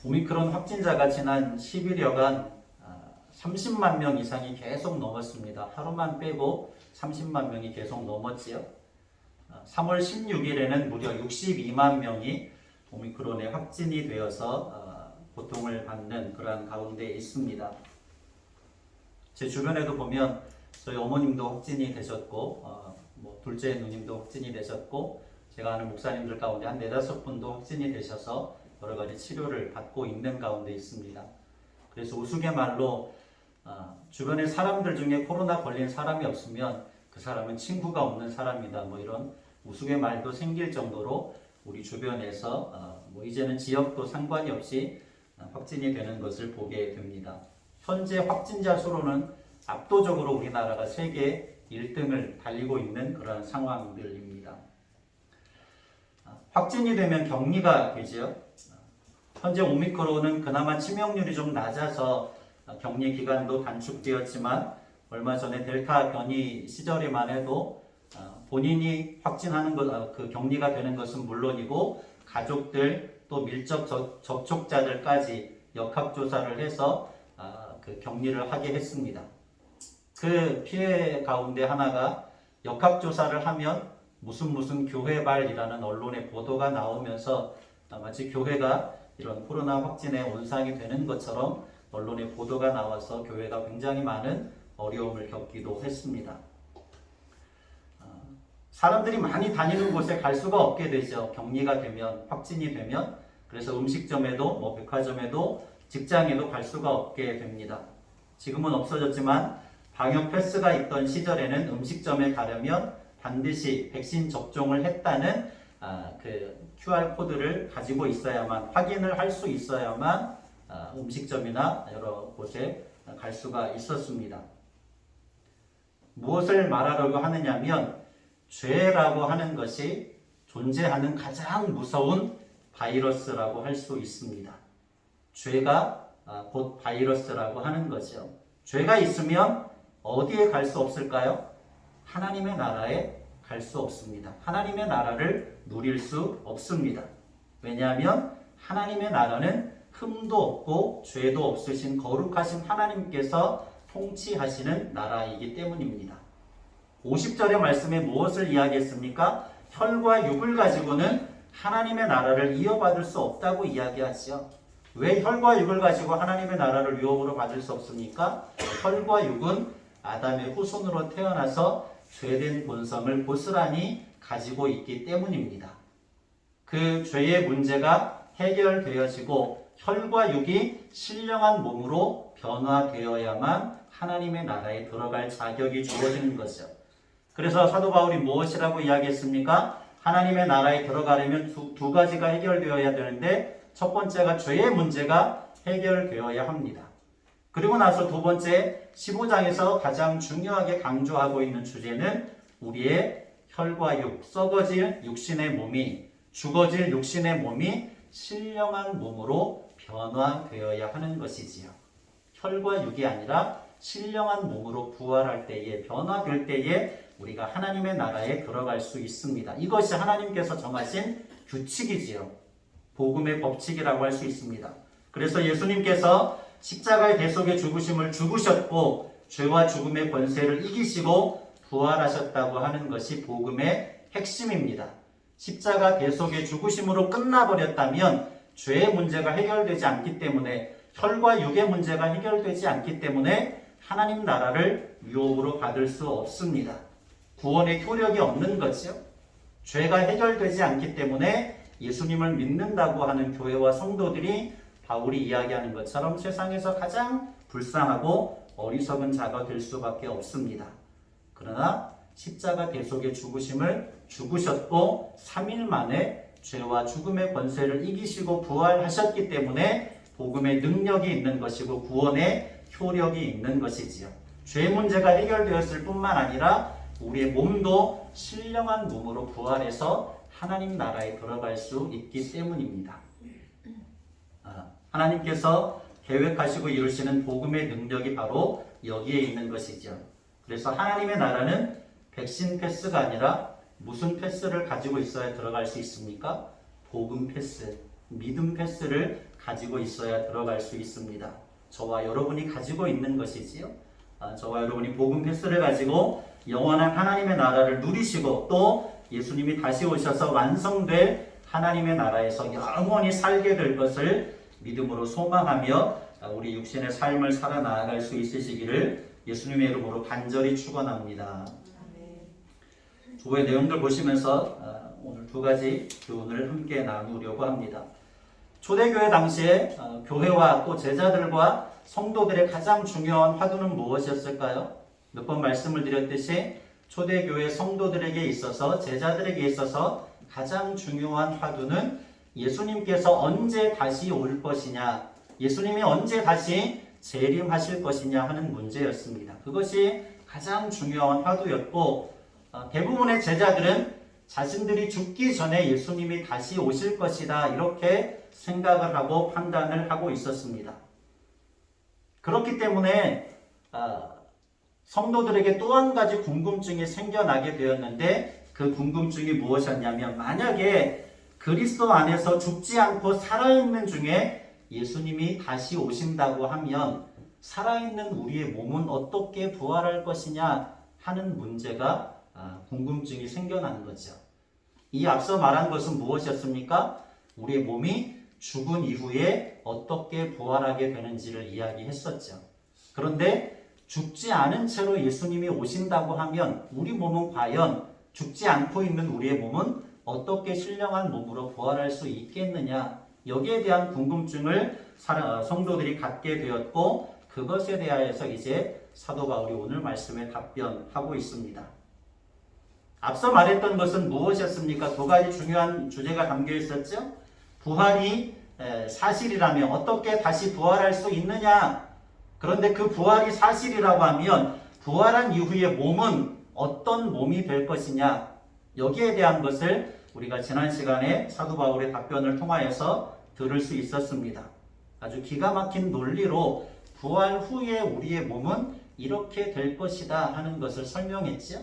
오미크론 확진자가 지난 10일여간 30만 명 이상이 계속 넘었습니다. 하루만 빼고 30만 명이 계속 넘었지요. 3월 16일에는 무려 62만 명이 오미크론에 확진이 되어서 고통을 받는 그러한 가운데 있습니다. 제 주변에도 보면 저희 어머님도 확진이 되셨고 둘째 누님도 확진이 되셨고 제가 아는 목사님들 가운데 한 4-5분도 확진이 되셔서 여러 가지 치료를 받고 있는 가운데 있습니다. 그래서 우스갯말로 주변에 사람들 중에 코로나 걸린 사람이 없으면 그 사람은 친구가 없는 사람이다. 이런 우스갯말도 생길 정도로 우리 주변에서 이제는 지역도 상관이 없이 확진이 되는 것을 보게 됩니다. 현재 확진자 수로는 압도적으로 우리나라가 세계 1등을 달리고 있는 그런 상황들입니다. 확진이 되면 격리가 되죠. 현재 오미크론은 그나마 치명률이 좀 낮아서 격리 기간도 단축되었지만 얼마 전에 델타 변이 시절에만 해도 본인이 확진하는 그 격리가 되는 것은 물론이고 가족들 또 밀접 접촉자들까지 역학조사를 해서 그 격리를 하게 했습니다. 그 피해 가운데 하나가 역학조사를 하면 무슨 교회발이라는 언론의 보도가 나오면서 마치 교회가 이런 코로나 확진의 온상이 되는 것처럼 언론의 보도가 나와서 교회가 굉장히 많은 어려움을 겪기도 했습니다. 사람들이 많이 다니는 곳에 갈 수가 없게 되죠. 격리가 되면, 확진이 되면. 그래서 음식점에도, 백화점에도, 직장에도 갈 수가 없게 됩니다. 지금은 없어졌지만 방역 패스가 있던 시절에는 음식점에 가려면 반드시 백신 접종을 했다는 그 QR코드를 가지고 있어야만, 확인을 할 수 있어야만 음식점이나 여러 곳에 갈 수가 있었습니다. 무엇을 말하려고 하느냐면 죄라고 하는 것이 존재하는 가장 무서운 바이러스라고 할 수 있습니다. 죄가 곧 바이러스라고 하는 거죠. 죄가 있으면 어디에 갈 수 없을까요? 하나님의 나라에 갈 수 없습니다. 하나님의 나라를 누릴 수 없습니다. 왜냐하면 하나님의 나라는 흠도 없고 죄도 없으신 거룩하신 하나님께서 통치하시는 나라이기 때문입니다. 50절의 말씀에 무엇을 이야기했습니까? 혈과 육을 가지고는 하나님의 나라를 이어받을 수 없다고 이야기하죠. 왜 혈과 육을 가지고 하나님의 나라를 유업으로 받을 수 없습니까? 혈과 육은 아담의 후손으로 태어나서 죄된 본성을 고스란히 가지고 있기 때문입니다. 그 죄의 문제가 해결되어지고 혈과 육이 신령한 몸으로 변화되어야만 하나님의 나라에 들어갈 자격이 주어지는 것이죠. 그래서 사도 바울이 무엇이라고 이야기했습니까? 하나님의 나라에 들어가려면 두 가지가 해결되어야 되는데 첫 번째가 죄의 문제가 해결되어야 합니다. 그리고 나서 두 번째 15장에서 가장 중요하게 강조하고 있는 주제는 우리의 혈과 육, 썩어질 육신의 몸이, 죽어질 육신의 몸이 신령한 몸으로 변화되어야 하는 것이지요. 혈과 육이 아니라 신령한 몸으로 부활할 때에, 변화될 때에 우리가 하나님의 나라에 들어갈 수 있습니다. 이것이 하나님께서 정하신 규칙이지요. 복음의 법칙이라고 할 수 있습니다. 그래서 예수님께서 십자가의 대속의 죽으심을 죽으셨고 죄와 죽음의 권세를 이기시고 부활하셨다고 하는 것이 복음의 핵심입니다. 십자가 대속의 죽으심으로 끝나버렸다면 죄의 문제가 해결되지 않기 때문에, 혈과 육의 문제가 해결되지 않기 때문에 하나님 나라를 유업으로 받을 수 없습니다. 구원의 효력이 없는 거죠. 죄가 해결되지 않기 때문에 예수님을 믿는다고 하는 교회와 성도들이 바울이 이야기하는 것처럼 세상에서 가장 불쌍하고 어리석은 자가 될 수밖에 없습니다. 그러나 십자가 대속의 죽으심을 죽으셨고 3일 만에 죄와 죽음의 권세를 이기시고 부활하셨기 때문에 복음의 능력이 있는 것이고 구원의 효력이 있는 것이지요. 죄 문제가 해결되었을 뿐만 아니라 우리의 몸도 신령한 몸으로 부활해서 하나님 나라에 들어갈 수 있기 때문입니다. 하나님께서 계획하시고 이루시는 복음의 능력이 바로 여기에 있는 것이죠. 그래서 하나님의 나라는 백신 패스가 아니라 무슨 패스를 가지고 있어야 들어갈 수 있습니까? 복음 패스, 믿음 패스를 가지고 있어야 들어갈 수 있습니다. 저와 여러분이 가지고 있는 것이지요. 저와 여러분이 복음 패스를 가지고 영원한 하나님의 나라를 누리시고 또 예수님이 다시 오셔서 완성될 하나님의 나라에서 영원히 살게 될 것을 믿음으로 소망하며 우리 육신의 삶을 살아나갈 수 있으시기를 예수님의 이름으로 간절히 축원합니다. 주보의 내용들 보시면서 오늘 두 가지 교훈을 함께 나누려고 합니다. 초대교회 당시에 교회와 또 제자들과 성도들의 가장 중요한 화두는 무엇이었을까요? 몇 번 말씀을 드렸듯이 초대교회 성도들에게 있어서 제자들에게 있어서 가장 중요한 화두는 예수님께서 언제 다시 올 것이냐, 예수님이 언제 다시 재림하실 것이냐 하는 문제였습니다. 그것이 가장 중요한 화두였고 대부분의 제자들은 자신들이 죽기 전에 예수님이 다시 오실 것이다 이렇게 생각을 하고 판단을 하고 있었습니다. 그렇기 때문에 성도들에게 또 한 가지 궁금증이 생겨나게 되었는데 그 궁금증이 무엇이었냐면 만약에 그리스도 안에서 죽지 않고 살아있는 중에 예수님이 다시 오신다고 하면 살아있는 우리의 몸은 어떻게 부활할 것이냐 하는 문제가 궁금증이 생겨나는 거죠. 이 앞서 말한 것은 무엇이었습니까? 우리의 몸이 죽은 이후에 어떻게 부활하게 되는지를 이야기했었죠. 그런데 죽지 않은 채로 예수님이 오신다고 하면 우리 몸은 과연 죽지 않고 있는 우리의 몸은 어떻게 신령한 몸으로 부활할 수 있겠느냐, 여기에 대한 궁금증을 성도들이 갖게 되었고 그것에 대하여서 이제 사도 바울이 오늘 말씀에 답변하고 있습니다. 앞서 말했던 것은 무엇이었습니까? 두 가지 중요한 주제가 담겨 있었죠. 부활이 사실이라면 어떻게 다시 부활할 수 있느냐. 그런데 그 부활이 사실이라고 하면 부활한 이후의 몸은 어떤 몸이 될 것이냐. 여기에 대한 것을 우리가 지난 시간에 사도 바울의 답변을 통하여서 들을 수 있었습니다. 아주 기가 막힌 논리로 부활 후에 우리의 몸은 이렇게 될 것이다 하는 것을 설명했죠.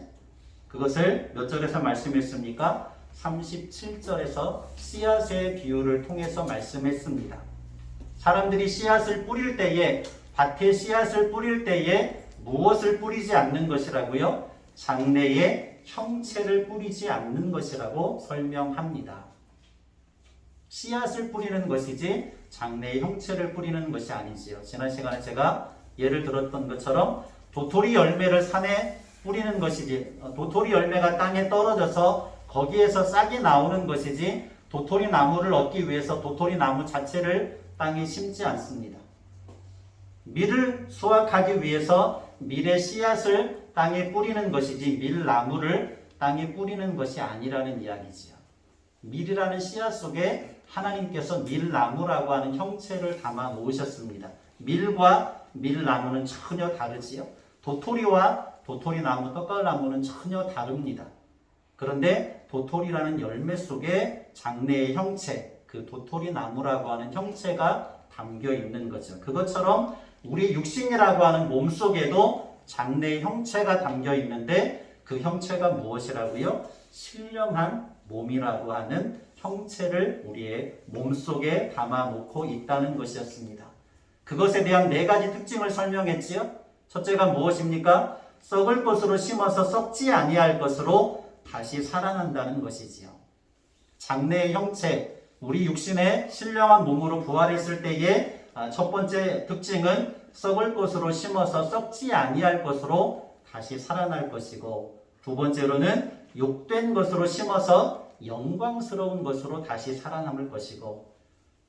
그것을 몇 절에서 말씀했습니까? 37절에서 씨앗의 비유를 통해서 말씀했습니다. 사람들이 씨앗을 뿌릴 때에, 밭에 씨앗을 뿌릴 때에 무엇을 뿌리지 않는 것이라고요? 장래의 형체를 뿌리지 않는 것이라고 설명합니다. 씨앗을 뿌리는 것이지 장래의 형체를 뿌리는 것이 아니지요. 지난 시간에 제가 예를 들었던 것처럼 도토리 열매를 산에 뿌리는 것이지, 도토리 열매가 땅에 떨어져서 거기에서 싹이 나오는 것이지 도토리 나무를 얻기 위해서 도토리 나무 자체를 땅에 심지 않습니다. 밀을 수확하기 위해서 밀의 씨앗을 땅에 뿌리는 것이지 밀나무를 땅에 뿌리는 것이 아니라는 이야기지요. 밀이라는 씨앗 속에 하나님께서 밀나무라고 하는 형체를 담아 놓으셨습니다. 밀과 밀나무는 전혀 다르지요. 도토리와 도토리나무, 떡갈나무는 전혀 다릅니다. 그런데 도토리라는 열매 속에 장래의 형체, 그 도토리나무라고 하는 형체가 담겨 있는 거죠. 그것처럼 우리 육신이라고 하는 몸 속에도 장래의 형체가 담겨 있는데 그 형체가 무엇이라고요? 신령한 몸이라고 하는 형체를 우리의 몸 속에 담아 놓고 있다는 것이었습니다. 그것에 대한 네 가지 특징을 설명했지요. 첫째가 무엇입니까? 썩을 것으로 심어서 썩지 아니할 것으로 다시 살아난다는 것이지요. 장래의 형체, 우리 육신의 신령한 몸으로 부활했을 때의 첫 번째 특징은 썩을 것으로 심어서 썩지 아니할 것으로 다시 살아날 것이고, 두 번째로는 욕된 것으로 심어서 영광스러운 것으로 다시 살아남을 것이고,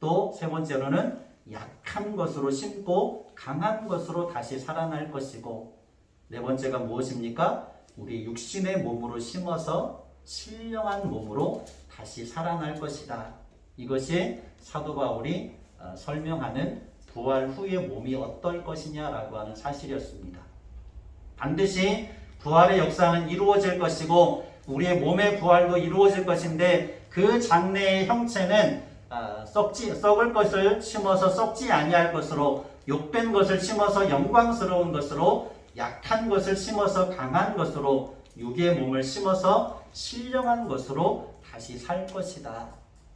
또 세 번째로는 약한 것으로 심고 강한 것으로 다시 살아날 것이고, 네 번째가 무엇입니까? 우리 육신의 몸으로 심어서 신령한 몸으로 다시 살아날 것이다. 이것이 사도 바울이 설명하는 부활 후의 몸이 어떨 것이냐라고 하는 사실이었습니다. 반드시 부활의 역사는 이루어질 것이고 우리의 몸의 부활도 이루어질 것인데 그 장래의 형체는 썩을 것을 심어서 썩지 아니할 것으로, 욕된 것을 심어서 영광스러운 것으로, 약한 것을 심어서 강한 것으로, 육의 몸을 심어서 신령한 것으로 다시 살 것이다.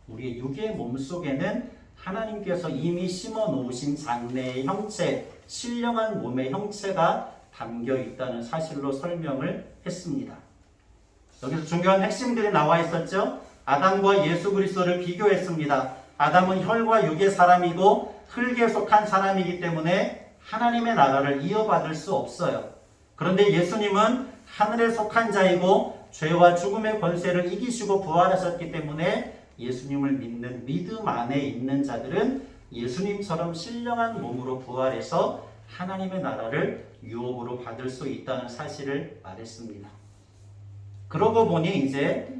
우리의 육의 몸 속에는 하나님께서 이미 심어 놓으신 장래의 형체, 신령한 몸의 형체가 담겨 있다는 사실로 설명을 했습니다. 여기서 중요한 핵심들이 나와 있었죠. 아담과 예수 그리스도를 비교했습니다. 아담은 혈과 육의 사람이고 흙에 속한 사람이기 때문에 하나님의 나라를 이어받을 수 없어요. 그런데 예수님은 하늘에 속한 자이고 죄와 죽음의 권세를 이기시고 부활하셨기 때문에 예수님을 믿는 믿음 안에 있는 자들은 예수님처럼 신령한 몸으로 부활해서 하나님의 나라를 유업으로 받을 수 있다는 사실을 말했습니다. 그러고 보니 이제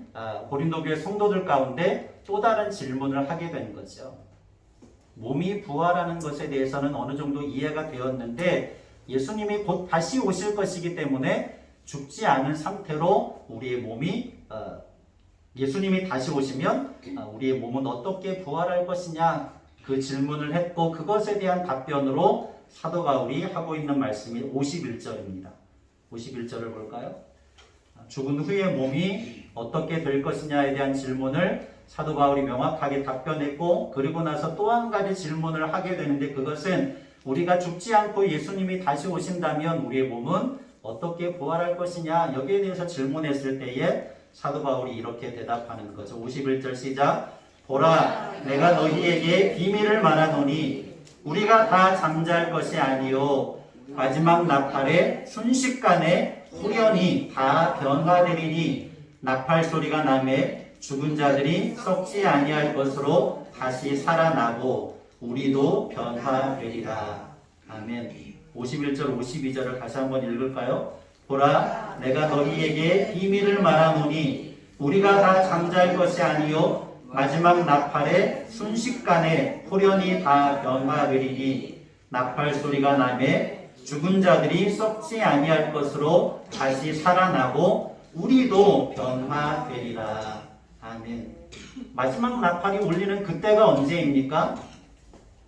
고린도 교회 성도들 가운데 또 다른 질문을 하게 된 거죠. 몸이 부활하는 것에 대해서는 어느 정도 이해가 되었는데 예수님이 곧 다시 오실 것이기 때문에 죽지 않은 상태로 우리의 몸이 예수님이 다시 오시면 우리의 몸은 어떻게 부활할 것이냐 그 질문을 했고 그것에 대한 답변으로 사도 바울이 하고 있는 말씀이 51절입니다. 51절을 볼까요? 죽은 후에 몸이 어떻게 될 것이냐에 대한 질문을 사도 바울이 명확하게 답변했고 그리고 나서 또 한 가지 질문을 하게 되는데 그것은 우리가 죽지 않고 예수님이 다시 오신다면 우리의 몸은 어떻게 부활할 것이냐 여기에 대해서 질문했을 때에 사도 바울이 이렇게 대답하는 거죠. 51절 시작. 보라 내가 너희에게 비밀을 말하노니 우리가 다 잠잘 것이 아니요 마지막 나팔에 순식간에 후련히 다 변화되리니 나팔 소리가 나매 죽은 자들이 썩지 아니할 것으로 다시 살아나고 우리도 변화되리라. 아멘. 51절 52절을 다시 한번 읽을까요? 보라 내가 너희에게 비밀을 말하노니 우리가 다 잠잘 것이 아니요 마지막 나팔에 순식간에 후련히 다 변화되리니 나팔 소리가 나매 죽은 자들이 썩지 아니할 것으로 다시 살아나고 우리도 변화되리라. 아멘. 마지막 나팔이 울리는 그때가 언제입니까?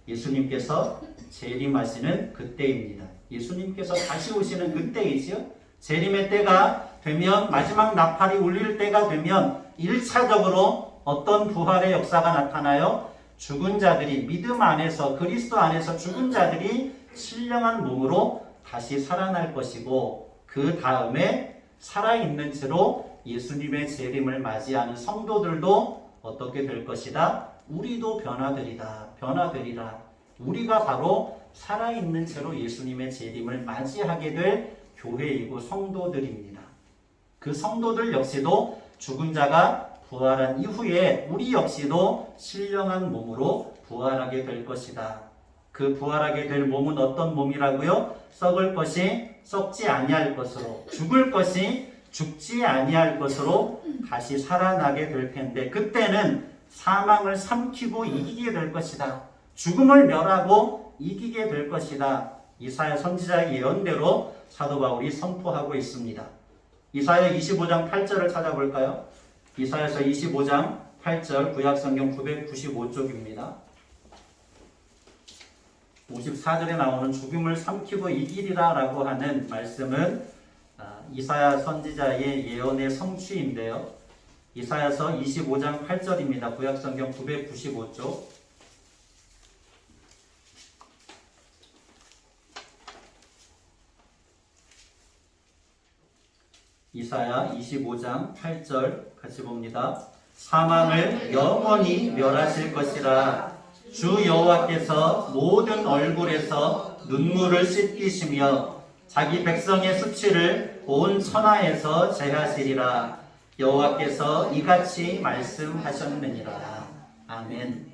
예수님께서 재림하시는 그때입니다. 예수님께서 다시 오시는 그때이지요. 재림의 때가 되면 마지막 나팔이 울릴 때가 되면 1차적으로 어떤 부활의 역사가 나타나요? 죽은 자들이 믿음 안에서 그리스도 안에서 죽은 자들이 신령한 몸으로 다시 살아날 것이고 그 다음에 살아있는 채로 예수님의 재림을 맞이하는 성도들도 어떻게 될 것이다? 우리도 변화되리라. 우리가 바로 살아있는 채로 예수님의 재림을 맞이하게 될 교회이고 성도들입니다. 그 성도들 역시도 죽은 자가 부활한 이후에 우리 역시도 신령한 몸으로 부활하게 될 것이다. 그 부활하게 될 몸은 어떤 몸이라고요? 썩을 것이 썩지 아니할 것으로, 죽을 것이 죽지 아니할 것으로 다시 살아나게 될 텐데 그때는 사망을 삼키고 이기게 될 것이다. 죽음을 멸하고 이기게 될 것이다. 이사야 선지자의 예언대로 사도 바울이 선포하고 있습니다. 이사야 25장 8절을 찾아볼까요? 이사야서 25장 8절 구약성경 995쪽입니다. 54절에 나오는 죽음을 삼키고 이기리라 라고 하는 말씀은 이사야 선지자의 예언의 성취인데요. 이사야서 25장 8절입니다. 구약성경 995쪽. 이사야 25장 8절 같이 봅니다. 사망을 영원히 멸하실 것이라. 주 여호와께서 모든 얼굴에서 눈물을 씻기시며 자기 백성의 수치를 온 천하에서 제하시리라. 여호와께서 이같이 말씀하셨느니라. 아멘.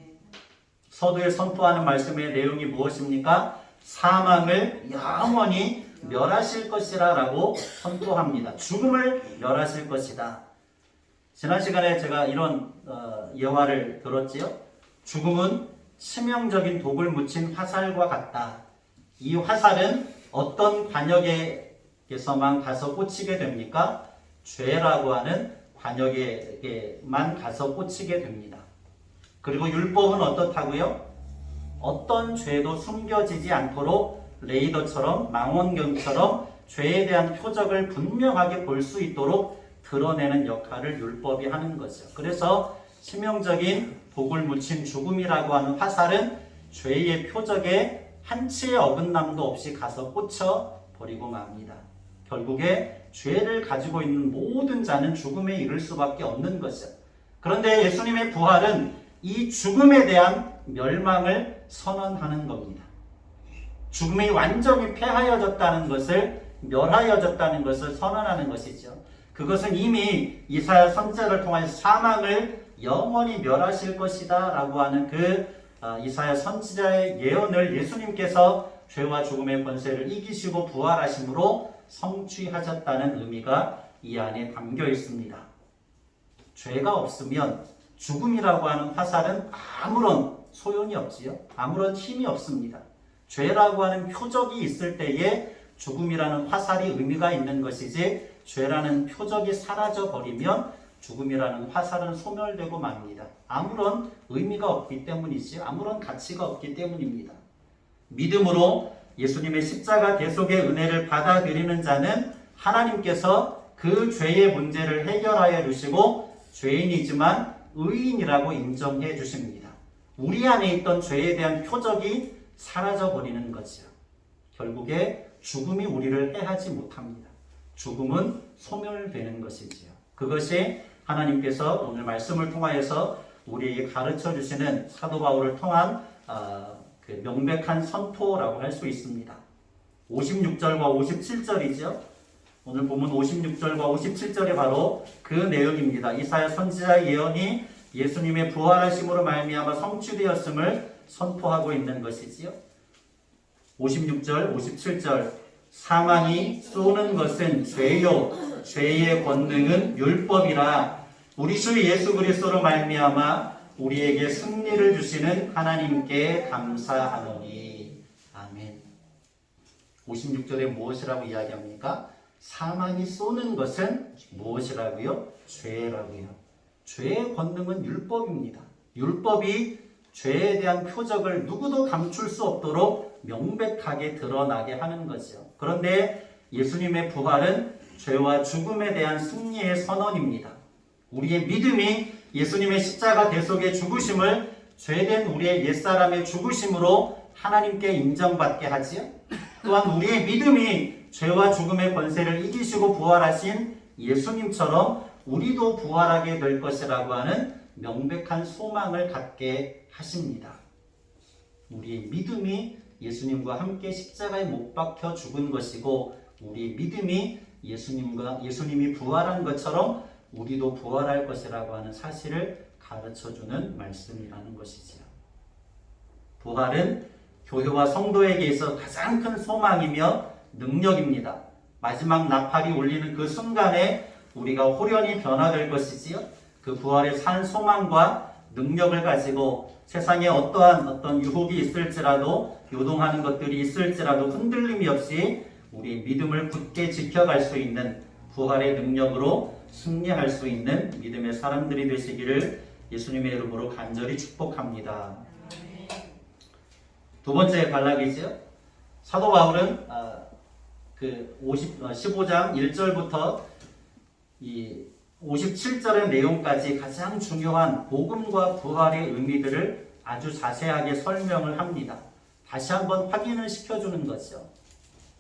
서두에 선포하는 말씀의 내용이 무엇입니까? 사망을 영원히 멸하실 것이라 라고 선포합니다. 죽음을 멸하실 것이다. 지난 시간에 제가 이런 예화를 들었지요. 죽음은 치명적인 독을 묻힌 화살과 같다. 이 화살은 어떤 관역에게서만 가서 꽂히게 됩니까? 죄라고 하는 관역에게만 가서 꽂히게 됩니다. 그리고 율법은 어떻다고요? 어떤 죄도 숨겨지지 않도록 레이더처럼 망원경처럼 죄에 대한 표적을 분명하게 볼 수 있도록 드러내는 역할을 율법이 하는 거죠. 그래서 치명적인 복을 묻힌 죽음이라고 하는 화살은 죄의 표적에 한치의 어긋남도 없이 가서 꽂혀 버리고 맙니다. 결국에 죄를 가지고 있는 모든 자는 죽음에 이를 수밖에 없는 것이죠. 그런데 예수님의 부활은 이 죽음에 대한 멸망을 선언하는 겁니다. 죽음이 완전히 패하여졌다는 것을, 멸하여졌다는 것을 선언하는 것이죠. 그것은 이미 이사야 선지자를 통해서 사망을 영원히 멸하실 것이다 라고 하는 이사야 선지자의 예언을 예수님께서 죄와 죽음의 권세를 이기시고 부활하심으로 성취하셨다는 의미가 이 안에 담겨 있습니다. 죄가 없으면 죽음이라고 하는 화살은 아무런 소용이 없지요. 아무런 힘이 없습니다. 죄라고 하는 표적이 있을 때에 죽음이라는 화살이 의미가 있는 것이지, 죄라는 표적이 사라져 버리면 죽음이라는 화살은 소멸되고 맙니다. 아무런 의미가 없기 때문이지, 아무런 가치가 없기 때문입니다. 믿음으로 예수님의 십자가 대속의 은혜를 받아들이는 자는 하나님께서 그 죄의 문제를 해결하여 주시고 죄인이지만 의인이라고 인정해 주십니다. 우리 안에 있던 죄에 대한 표적이 사라져 버리는 거죠. 결국에 죽음이 우리를 해하지 못합니다. 죽음은 소멸되는 것이지요. 그것이 하나님께서 오늘 말씀을 통하여서 우리에게 가르쳐 주시는 사도 바울을 통한 명백한 선포라고 할 수 있습니다. 56절과 57절이죠. 오늘 본문 56절과 57절이 바로 그 내용입니다. 이사야 선지자의 예언이 예수님의 부활하심으로 말미암아 성취되었음을 선포하고 있는 것이지요. 56절, 57절. 사망이 쏘는 것은 죄요, 죄의 권능은 율법이라. 우리 주 예수 그리스도로 말미암아 우리에게 승리를 주시는 하나님께 감사하노니. 아멘. 56절에 무엇이라고 이야기합니까? 사망이 쏘는 것은 무엇이라고요? 죄라고요. 죄의 권능은 율법입니다. 율법이 죄에 대한 표적을 누구도 감출 수 없도록 명백하게 드러나게 하는 거죠. 그런데 예수님의 부활은 죄와 죽음에 대한 승리의 선언입니다. 우리의 믿음이 예수님의 십자가 대속의 죽으심을 죄된 우리의 옛사람의 죽으심으로 하나님께 인정받게 하지요. 또한 우리의 믿음이 죄와 죽음의 권세를 이기시고 부활하신 예수님처럼 우리도 부활하게 될 것이라고 하는 명백한 소망을 갖게 하십니다. 우리의 믿음이 예수님과 함께 십자가에 못 박혀 죽은 것이고, 우리의 믿음이 예수님이 부활한 것처럼 우리도 부활할 것이라고 하는 사실을 가르쳐주는 말씀이라는 것이지요. 부활은 교회와 성도에게 있어 가장 큰 소망이며 능력입니다. 마지막 나팔이 울리는 그 순간에 우리가 호련히 변화될 것이지요. 그 부활의 산 소망과 능력을 가지고 세상에 어떤 유혹이 있을지라도, 요동하는 것들이 있을지라도 흔들림이 없이 우리의 믿음을 굳게 지켜갈 수 있는 부활의 능력으로 승리할 수 있는 믿음의 사람들이 되시기를 예수님의 이름으로 간절히 축복합니다. 두 번째 단락이죠. 사도 바울은 15장 1절부터 이 57절의 내용까지 가장 중요한 복음과 부활의 의미들을 아주 자세하게 설명을 합니다. 다시 한번 확인을 시켜주는 거죠.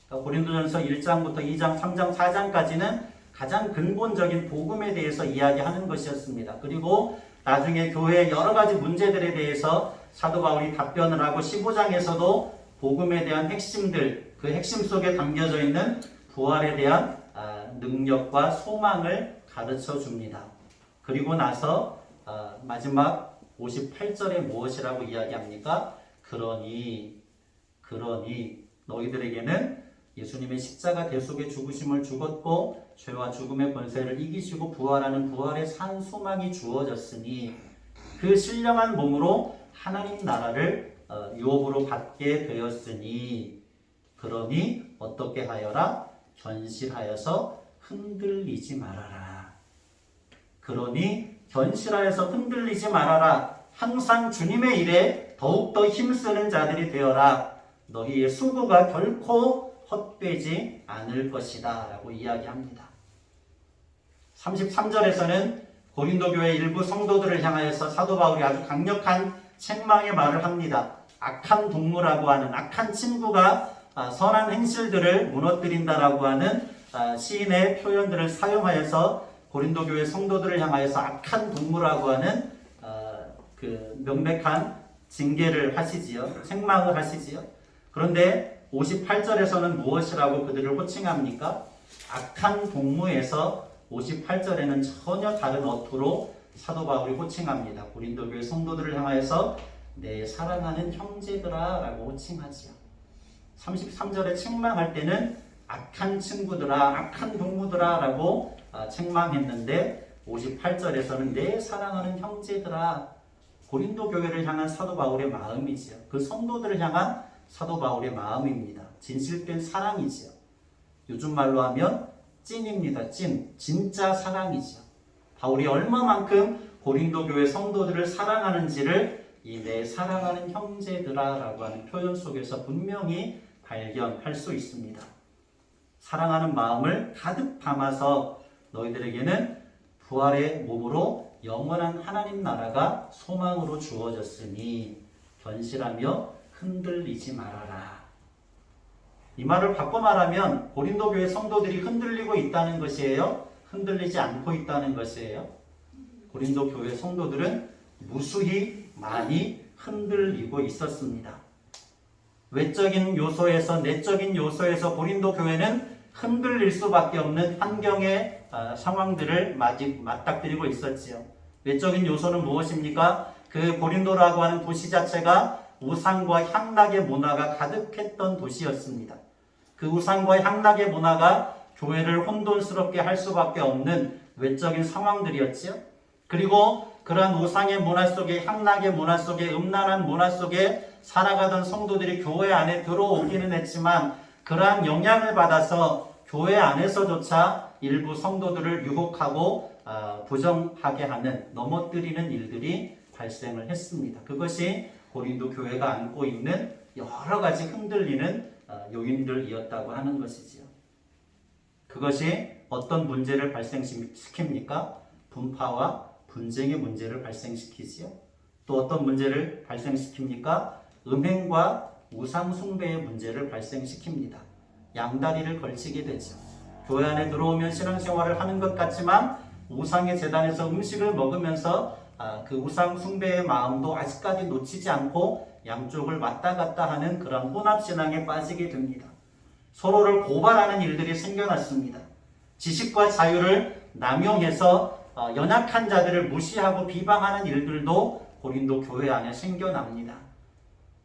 그러니까 고린도전서 1장부터 2장, 3장, 4장까지는 가장 근본적인 복음에 대해서 이야기하는 것이었습니다. 그리고 나중에 교회의 여러 가지 문제들에 대해서 사도 바울이 답변을 하고 15장에서도 복음에 대한 핵심들, 그 핵심 속에 담겨져 있는 부활에 대한 능력과 소망을 가르쳐 줍니다. 그리고 나서 마지막 58절에 무엇이라고 이야기합니까? 그러니 너희들에게는 예수님의 십자가 대속의 죽으심을 죽었고 죄와 죽음의 권세를 이기시고 부활하는 부활의 산 소망이 주어졌으니 그 신령한 몸으로 하나님 나라를 유업으로 받게 되었으니, 그러니 어떻게 하여라? 견실하여서 흔들리지 말아라. 그러니 견실하여서 흔들리지 말아라. 항상 주님의 일에 더욱더 힘쓰는 자들이 되어라. 너희의 수고가 결코 헛되지 않을 것이다 라고 이야기합니다. 33절에서는 고린도 교회 일부 성도들을 향하여서 사도 바울이 아주 강력한 책망의 말을 합니다. 악한 동무라고 하는 악한 친구가 선한 행실들을 무너뜨린다라고 하는 시인의 표현들을 사용하여서 고린도 교회 성도들을 향하여서 악한 동무라고 하는 그 명백한 징계를 하시지요. 책망을 하시지요. 그런데 58절에서는 무엇이라고 그들을 호칭합니까? 악한 동무에서 58절에는 전혀 다른 어투로 사도 바울이 호칭합니다. 고린도 교회 성도들을 향하여서 내 사랑하는 형제들아 라고 호칭하지요. 33절에 책망할 때는 악한 친구들아, 악한 동무들아 라고 책망했는데 58절에서는 내 사랑하는 형제들아, 고린도 교회를 향한 사도 바울의 마음이지요. 그 성도들을 향한 사도 바울의 마음입니다. 진실된 사랑이지요. 요즘 말로 하면 찐입니다. 찐. 진짜 사랑이죠. 바울이 얼마만큼 고린도 교회 성도들을 사랑하는지를 이 내 사랑하는 형제들아 라고 하는 표현 속에서 분명히 발견할 수 있습니다. 사랑하는 마음을 가득 담아서 너희들에게는 부활의 몸으로 영원한 하나님 나라가 소망으로 주어졌으니 견실하며 흔들리지 말아라. 이 말을 바꿔 말하면 고린도 교회 성도들이 흔들리고 있다는 것이에요? 흔들리지 않고 있다는 것이에요? 고린도 교회 성도들은 무수히 많이 흔들리고 있었습니다. 외적인 요소에서 내적인 요소에서 고린도 교회는 흔들릴 수밖에 없는 환경의 상황들을 맞닥뜨리고 있었지요. 외적인 요소는 무엇입니까? 그 고린도라고 하는 도시 자체가 우상과 향락의 문화가 가득했던 도시였습니다. 그 우상과 향락의 문화가 교회를 혼돈스럽게 할 수밖에 없는 외적인 상황들이었지요. 그리고 그러한 우상의 문화 속에, 향락의 문화 속에, 음란한 문화 속에 살아가던 성도들이 교회 안에 들어오기는 했지만 그러한 영향을 받아서 교회 안에서조차 일부 성도들을 유혹하고 부정하게 하는, 넘어뜨리는 일들이 발생을 했습니다. 그것이 고린도 교회가 안고 있는 여러 가지 흔들리는 요인들이었다고 하는 것이지요. 그것이 어떤 문제를 발생시킵니까? 분파와 분쟁의 문제를 발생시키지요. 또 어떤 문제를 발생시킵니까? 음행과 우상 숭배의 문제를 발생시킵니다. 양다리를 걸치게 되죠. 교회 안에 들어오면 신앙생활을 하는 것 같지만 우상의 제단에서 음식을 먹으면서 그 우상 숭배의 마음도 아직까지 놓치지 않고 양쪽을 왔다 갔다 하는 그런 혼합신앙에 빠지게 됩니다. 서로를 고발하는 일들이 생겨났습니다. 지식과 자유를 남용해서 연약한 자들을 무시하고 비방하는 일들도 고린도 교회 안에 생겨납니다.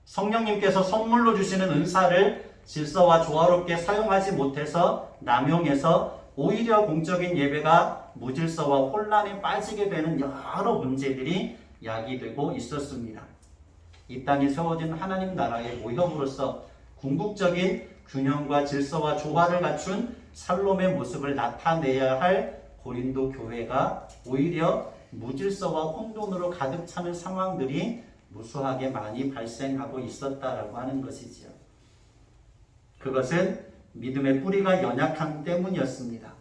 성령님께서 선물로 주시는 은사를 질서와 조화롭게 사용하지 못해서 남용해서 오히려 공적인 예배가 무질서와 혼란에 빠지게 되는 여러 문제들이 야기되고 있었습니다. 이 땅에 세워진 하나님 나라의 모형으로서 궁극적인 균형과 질서와 조화를 갖춘 살롬의 모습을 나타내야 할 고린도 교회가 오히려 무질서와 혼돈으로 가득 차는 상황들이 무수하게 많이 발생하고 있었다라고 하는 것이지요. 그것은 믿음의 뿌리가 연약함 때문이었습니다.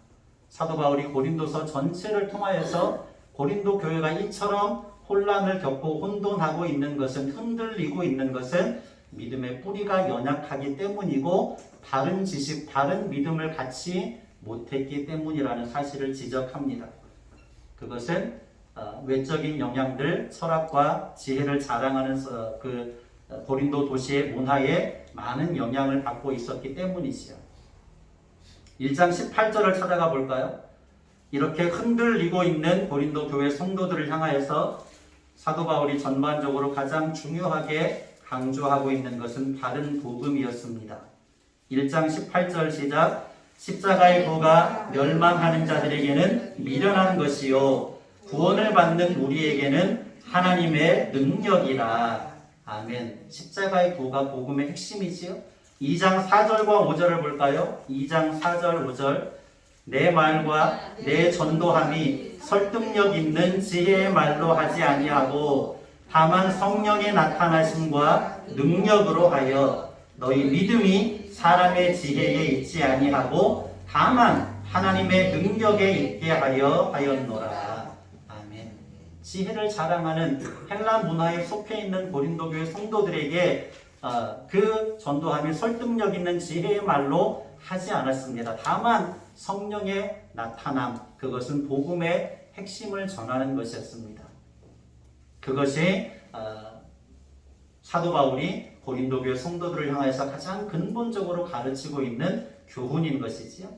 사도 바울이 고린도서 전체를 통하여서 고린도 교회가 이처럼 혼란을 겪고 혼돈하고 있는 것은, 흔들리고 있는 것은 믿음의 뿌리가 연약하기 때문이고 바른 지식, 바른 믿음을 갖지 못했기 때문이라는 사실을 지적합니다. 그것은 외적인 영향들, 철학과 지혜를 자랑하는 그 고린도 도시의 문화에 많은 영향을 받고 있었기 때문이지요. 1장 18절을 찾아가 볼까요? 이렇게 흔들리고 있는 고린도 교회 성도들을 향하여서 사도 바울이 전반적으로 가장 중요하게 강조하고 있는 것은 바른 복음이었습니다. 1장 18절 시작. 십자가의 도가 멸망하는 자들에게는 미련한 것이요 구원을 받는 우리에게는 하나님의 능력이라. 아멘. 십자가의 도가 복음의 핵심이지요. 2장 4절과 5절을 볼까요? 2장 4절 5절. 내 말과 내 전도함이 설득력 있는 지혜의 말로 하지 아니하고 다만 성령의 나타나심과 능력으로 하여 너희 믿음이 사람의 지혜에 있지 아니하고 다만 하나님의 능력에 있게 하였노라. 아멘. 지혜를 자랑하는 헬라 문화에 속해 있는 고린도 교회 성도들에게 그 전도함이 설득력 있는 지혜의 말로 하지 않았습니다. 다만 성령의 나타남, 그것은 복음의 핵심을 전하는 것이었습니다. 그것이 사도 바울이 고린도 교회 성도들을 향해서 가장 근본적으로 가르치고 있는 교훈인 것이지요.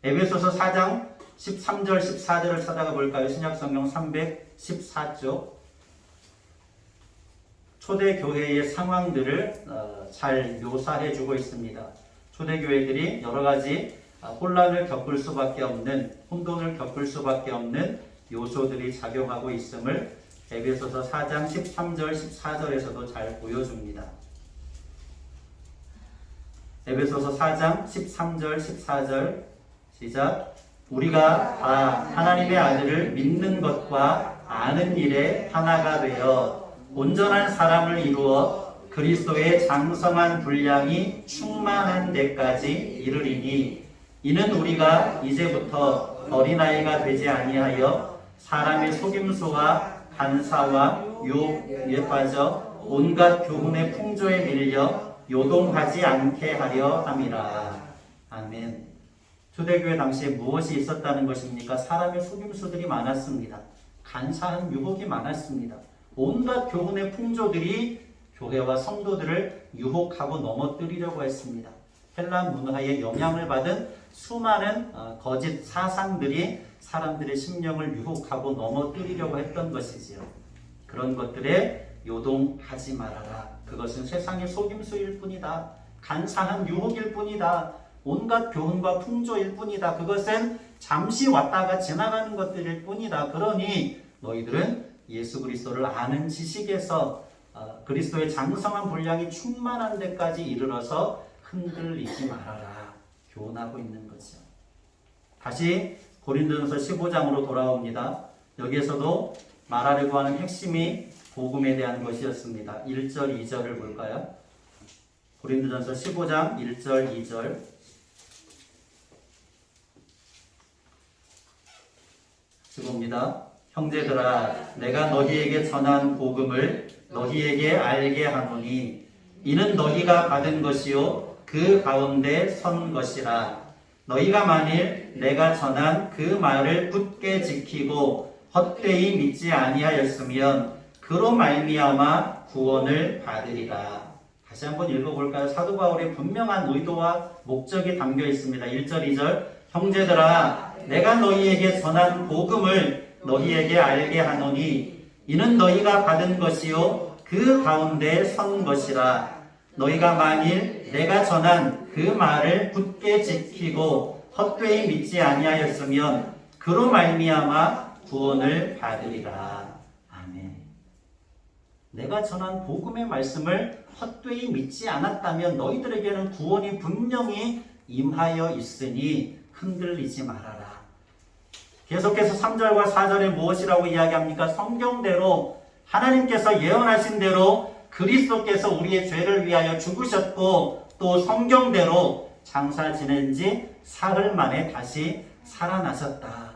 에베소서 4장 13절 14절을 찾아가 볼까요? 신약성경 314쪽. 초대교회의 상황들을 잘 묘사해주고 있습니다. 초대교회들이 여러가지 혼란을 겪을 수밖에 없는, 혼돈을 겪을 수밖에 없는 요소들이 작용하고 있음을 에베소서 4장 13절 14절에서도 잘 보여줍니다. 에베소서 4장 13절 14절 시작. 우리가 다 하나님의 아들을 믿는 것과 아는 일에 하나가 되어 온전한 사람을 이루어 그리스도의 장성한 분량이 충만한 데까지 이르리니 이는 우리가 이제부터 어린아이가 되지 아니하여 사람의 속임수와 간사와 유혹에 빠져 온갖 교훈의 풍조에 밀려 요동하지 않게 하려 함이라. 아멘. 초대교회 당시에 무엇이 있었다는 것입니까? 사람의 속임수들이 많았습니다. 간사한 유혹이 많았습니다. 온갖 교훈의 풍조들이 교회와 성도들을 유혹하고 넘어뜨리려고 했습니다. 헬라 문화의 영향을 받은 수많은 거짓 사상들이 사람들의 심령을 유혹하고 넘어뜨리려고 했던 것이지요. 그런 것들에 요동하지 말아라. 그것은 세상의 속임수일 뿐이다. 간사한 유혹일 뿐이다. 온갖 교훈과 풍조일 뿐이다. 그것은 잠시 왔다가 지나가는 것들일 뿐이다. 그러니 너희들은 예수 그리스도를 아는 지식에서 그리스도의 장성한 분량이 충만한 데까지 이르러서 흔들리지 말아라. 교훈하고 있는 거죠. 다시 고린도전서 15장으로 돌아옵니다. 여기에서도 말하려고 하는 핵심이 복음에 대한 것이었습니다. 1절, 2절을 볼까요? 고린도전서 15장 1절, 2절 봅니다. 형제들아, 내가 너희에게 전한 복음을 너희에게 알게 하노니 이는 너희가 받은 것이요 그 가운데 선 것이라. 너희가 만일 내가 전한 그 말을 굳게 지키고 헛되이 믿지 아니하였으면 그로 말미암아 구원을 받으리라. 다시 한번 읽어볼까요? 사도 바울의 분명한 의도와 목적이 담겨 있습니다. 1절, 2절 형제들아, 내가 너희에게 전한 복음을 너희에게 알게 하노니 이는 너희가 받은 것이요 그 가운데 선 것이라. 너희가 만일 내가 전한 그 말을 굳게 지키고 헛되이 믿지 아니하였으면 그로 말미암아 구원을 받으리라. 아멘. 내가 전한 복음의 말씀을 헛되이 믿지 않았다면 너희들에게는 구원이 분명히 임하여 있으니 흔들리지 말아라. 계속해서 3절과 4절에 무엇이라고 이야기합니까? 성경대로 하나님께서 예언하신 대로 그리스도께서 우리의 죄를 위하여 죽으셨고 또 성경대로 장사 지낸 지 사흘 만에 다시 살아나셨다.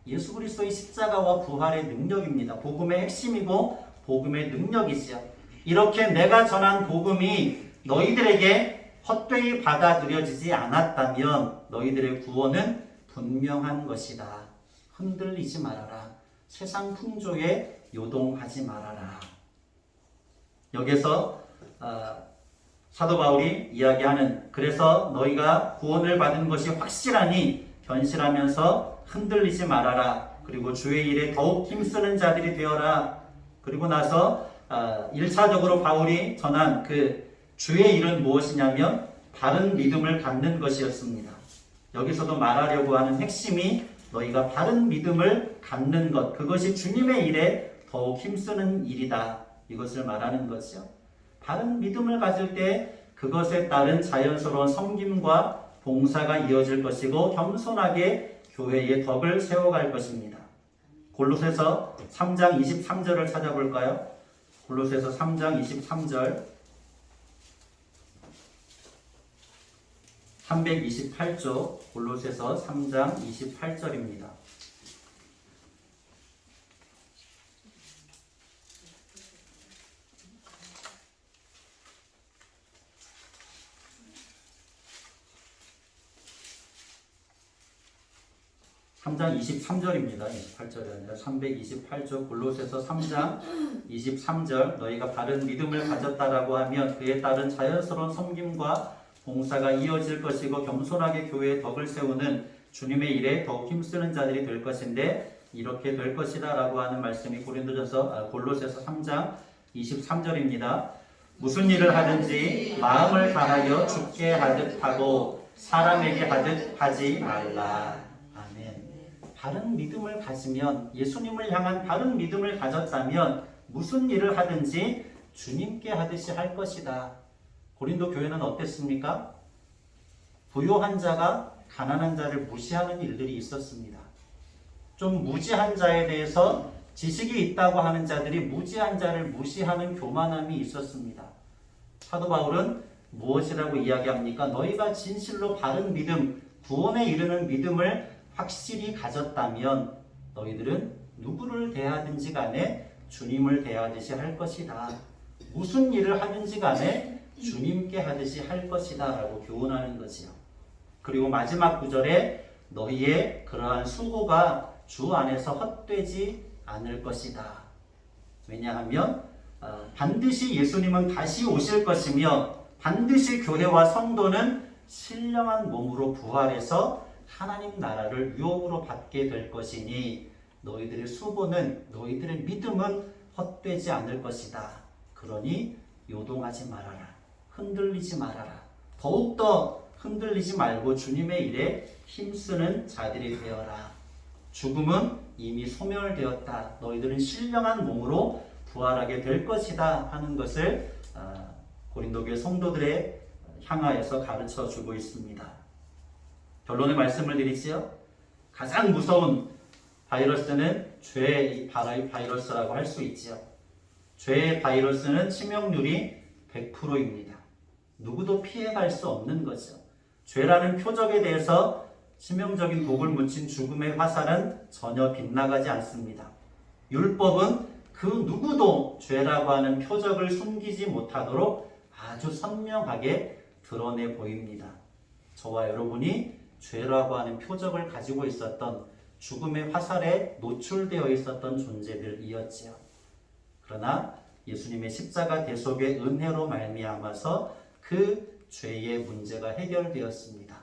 예수 그리스도의 십자가와 부활의 능력입니다. 복음의 핵심이고 복음의 능력이죠. 이렇게 내가 전한 복음이 너희들에게 헛되이 받아들여지지 않았다면 너희들의 구원은 분명한 것이다. 흔들리지 말아라. 세상 풍조에 요동하지 말아라. 여기서 사도 바울이 이야기하는, 그래서 너희가 구원을 받은 것이 확실하니 견실하면서 흔들리지 말아라. 그리고 주의 일에 더욱 힘쓰는 자들이 되어라. 그리고 나서 1차적으로 바울이 전한 그 주의 일은 무엇이냐면 바른 믿음을 갖는 것이었습니다. 여기서도 말하려고 하는 핵심이 너희가 바른 믿음을 갖는 것, 그것이 주님의 일에 더욱 힘쓰는 일이다. 이것을 말하는 것이죠. 바른 믿음을 가질 때 그것에 따른 자연스러운 섬김과 봉사가 이어질 것이고 겸손하게 교회의 덕을 세워갈 것입니다. 골로새서 3장 23절을 찾아볼까요? 골로새서 3장 23절 328쪽 골로새서 3장 28절입니다. 3장 23절입니다. 28절이 아니라 328조 골로새서 3장 23절 너희가 바른 믿음을 가졌다라고 하면 그에 따른 자연스러운 섬김과 봉사가 이어질 것이고 겸손하게 교회의 덕을 세우는 주님의 일에 더욱 힘쓰는 자들이 될 것인데 이렇게 될 것이다 라고 하는 말씀이 골로새서 3장 23절입니다. 무슨 일을 하든지 마음을 다하여 주께 하듯 하고 사람에게 하듯 하지 말라. 아멘. 바른 믿음을 가지면, 예수님을 향한 바른 믿음을 가졌다면 무슨 일을 하든지 주님께 하듯이 할 것이다. 고린도 교회는 어땠습니까? 부요한 자가 가난한 자를 무시하는 일들이 있었습니다. 좀 무지한 자에 대해서 지식이 있다고 하는 자들이 무지한 자를 무시하는 교만함이 있었습니다. 사도 바울은 무엇이라고 이야기합니까? 너희가 진실로 바른 믿음, 구원에 이르는 믿음을 확실히 가졌다면 너희들은 누구를 대하든지 간에 주님을 대하듯이 할 것이다. 무슨 일을 하든지 간에 주님께 하듯이 할 것이다 라고 교훈하는 거지요. 그리고 마지막 구절에 너희의 그러한 수고가 주 안에서 헛되지 않을 것이다. 왜냐하면 반드시 예수님은 다시 오실 것이며 반드시 교회와 성도는 신령한 몸으로 부활해서 하나님 나라를 유업으로 받게 될 것이니 너희들의 수고는, 너희들의 믿음은 헛되지 않을 것이다. 그러니 요동하지 말아라. 흔들리지 말아라. 더욱더 흔들리지 말고 주님의 일에 힘쓰는 자들이 되어라. 죽음은 이미 소멸되었다. 너희들은 신령한 몸으로 부활하게 될 것이다 하는 것을 고린도교회 성도들에 향하여서 가르쳐 주고 있습니다. 결론의 말씀을 드리지요. 가장 무서운 바이러스는 죄의 바이러스라고 할 수 있지요. 죄의 바이러스는 치명률이 100%입니다. 누구도 피해갈 수 없는 거죠. 죄라는 표적에 대해서 치명적인 독을 묻힌 죽음의 화살은 전혀 빗나가지 않습니다. 율법은 그 누구도 죄라고 하는 표적을 숨기지 못하도록 아주 선명하게 드러내 보입니다. 저와 여러분이 죄라고 하는 표적을 가지고 있었던, 죽음의 화살에 노출되어 있었던 존재들이었지요. 그러나 예수님의 십자가 대속의 은혜로 말미암아서 그 죄의 문제가 해결되었습니다.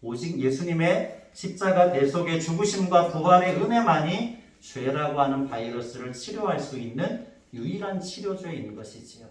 오직 예수님의 십자가 대속의 죽으심과 부활의 은혜만이 죄라고 하는 바이러스를 치료할 수 있는 유일한 치료제인 것이지요.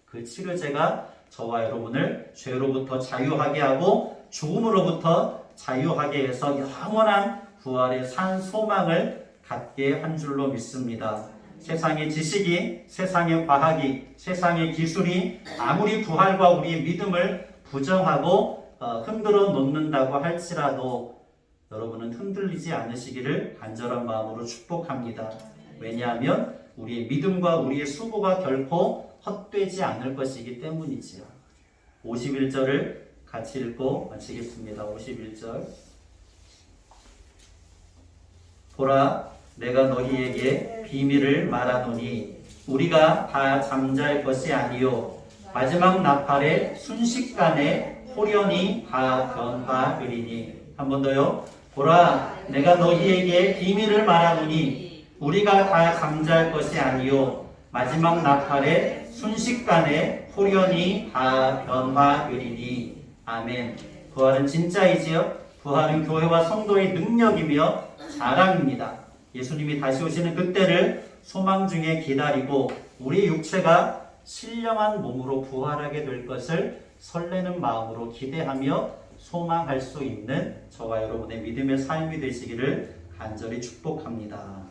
그 치료제가 저와 여러분을 죄로부터 자유하게 하고 죽음으로부터 자유하게 해서 영원한 부활의 산 소망을 갖게 한 줄로 믿습니다. 세상의 지식이, 세상의 과학이, 세상의 기술이 아무리 부활과 우리의 믿음을 부정하고 흔들어 놓는다고 할지라도 여러분은 흔들리지 않으시기를 간절한 마음으로 축복합니다. 왜냐하면 우리의 믿음과 우리의 수고가 결코 헛되지 않을 것이기 때문이지요. 51절을 같이 읽고 마치겠습니다. 51절. 보라, 내가 너희에게 비밀을 말하노니 우리가 다 잠잘 것이 아니요 마지막 나팔에 순식간에 호련히 다 변화되리니. 한 번 더요. 보라, 내가 너희에게 비밀을 말하노니 우리가 다 잠잘 것이 아니요 마지막 나팔에 순식간에 호련히 다 변화되리니. 아멘. 부활은 진짜이지요. 부활은 교회와 성도의 능력이며 자랑입니다. 예수님이 다시 오시는 그때를 소망 중에 기다리고 우리 육체가 신령한 몸으로 부활하게 될 것을 설레는 마음으로 기대하며 소망할 수 있는 저와 여러분의 믿음의 삶이 되시기를 간절히 축복합니다.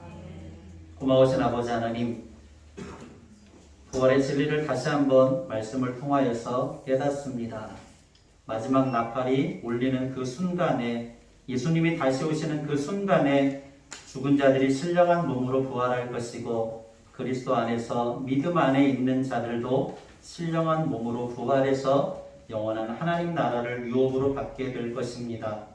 고마우신 아버지 하나님, 부활의 진리를 다시 한번 말씀을 통하여서 깨닫습니다. 마지막 나팔이 울리는 그 순간에, 예수님이 다시 오시는 그 순간에 죽은 자들이 신령한 몸으로 부활할 것이고 그리스도 안에서 믿음 안에 있는 자들도 신령한 몸으로 부활해서 영원한 하나님 나라를 유업으로 받게 될 것입니다.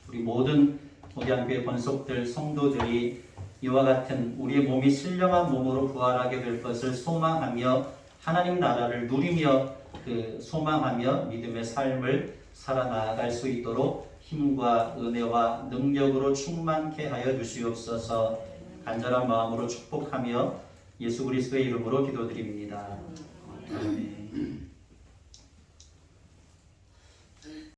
우리 모든 목양교회 권속들 성도들이 이와 같은 우리의 몸이 신령한 몸으로 부활하게 될 것을 소망하며 하나님 나라를 누리며 그 소망하며 믿음의 삶을 살아나갈 수 있도록 힘과 은혜와 능력으로 충만케 하여 주시옵소서. 간절한 마음으로 축복하며 예수 그리스도의 이름으로 기도드립니다. 아멘.